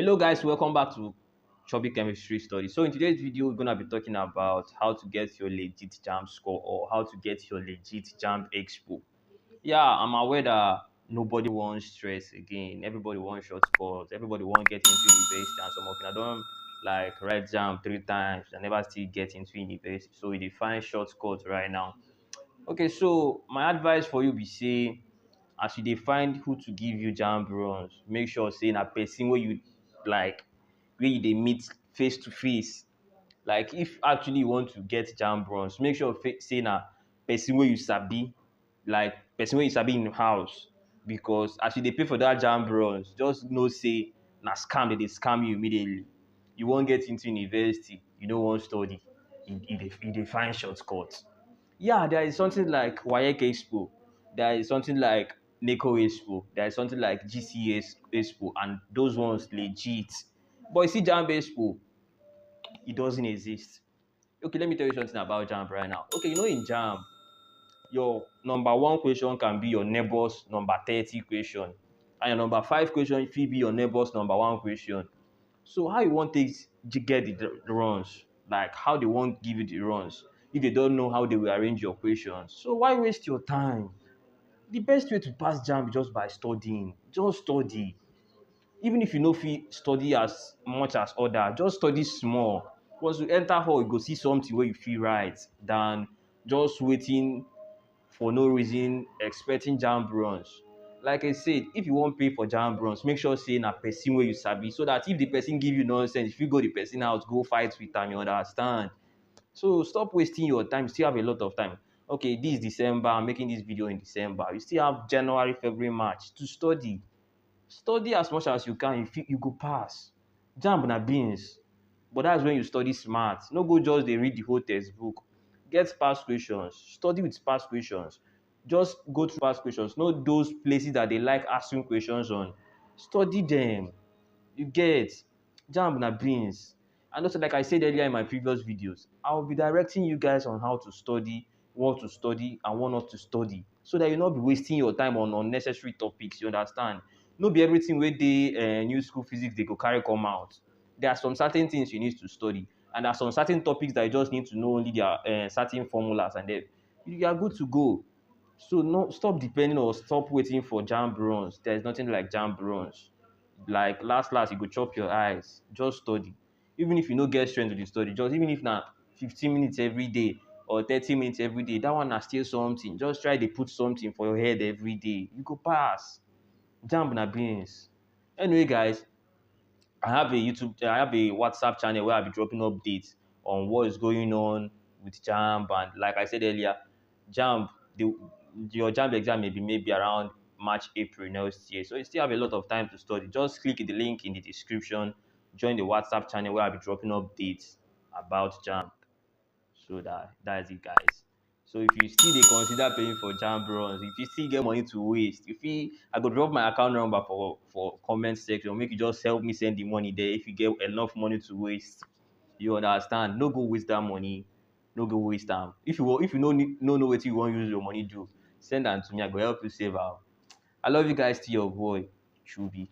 Hello guys, welcome back to Chubby Chemistry Study. So in today's video, we're gonna be talking about how to get your legit Jamb score or how to get your legit Jamb Expo. Yeah, I'm aware that nobody wants stress again. Everybody wants short scores. Everybody wants get into university, and some of you don't like write Jamb 3 times and never still get into university. So we define short scores right now. Okay, so my advice for you be say, as you dey find who to give you Jamb runs, make sure say na person wey you like, wey you dey meet face to face. Like if actually you want to get Jamb runs, make sure say na person wey you sabi, like person wey you sabi in house. Because as you dey pay for that Jamb runs, just know say na scam, dem dey scam you immediately. You wan get into university, you no wan study, you dey find shortcut. Yeah, there is something like WAEC Expo, there is something like NECO Expo, there is something like GCS Expo, and those ones legit. But you see, Jamb Expo, it doesn't exist. Okay, let me tell you something about Jamb right now. Okay, in Jamb, your number one question can be your neighbor's number 30 question, and your number 5 question fit be your neighbor's number 1 question. So how you wan take get the runs? Like how they wan give you the runs if they don't know how they will arrange your questions? So why waste your time? The best way to pass Jamb is just by studying. Just study. Even if you no fit study as much as other, just study small. Once you enter hall, you go see something wey you fit write than just waiting for no reason expecting Jamb runs. Like I said, if you wan pay for Jamb runs, make sure say na person wey you sabi, so that if the person give you nonsense, if you go the person house go fight with am, you understand? So stop wasting your time. You still have a lot of time. Okay, this is December. I'm making this video in December. You still have January, February, March to study. Study as much as you can. You go pass. Jamb na beans. But that's when you study smart. No go just dey read the whole textbook. Get past questions. Study with past questions. Just go through past questions. Not those places that they like asking questions on. Study them. You get. Jamb na beans. And also, like I said earlier in my previous videos, I will be directing you guys on how to study, what to study, and what not to study, so that you not be wasting your time on unnecessary topics. You understand? No be everything wey dey new school physics they go carry come out. There are some certain things you need to study, and there are some certain topics that you just need to know only their certain formulas, and then you are good to go. So no, stop depending or stop waiting for Jamb runs. There is nothing like Jamb runs. Like last, you go chop your eyes. Just study. Even if you no get strength to the study, just even if na 15 minutes every day or 30 minutes every day, that one na still something. Just try to put something for your head every day. You go pass. Jamb na beans. Anyway, guys, I have a WhatsApp channel where I'll be dropping updates on what is going on with Jamb. And like I said earlier, Jamb, your Jamb exam may be maybe around March, April next year. So you still have a lot of time to study. Just click the link in the description, join the WhatsApp channel where I'll be dropping updates about Jamb. So that is it, guys. So if you still dey consider paying for Jamb runs, if you still get money to waste, I go drop my account number for comment section. Make you just help me send the money there. If you get enough money to waste, you understand? No go waste that money. No go waste am. If you no know wetin you wan use your money do, send am to me. I go help you save am. I love you guys. Still your boy, Chubi.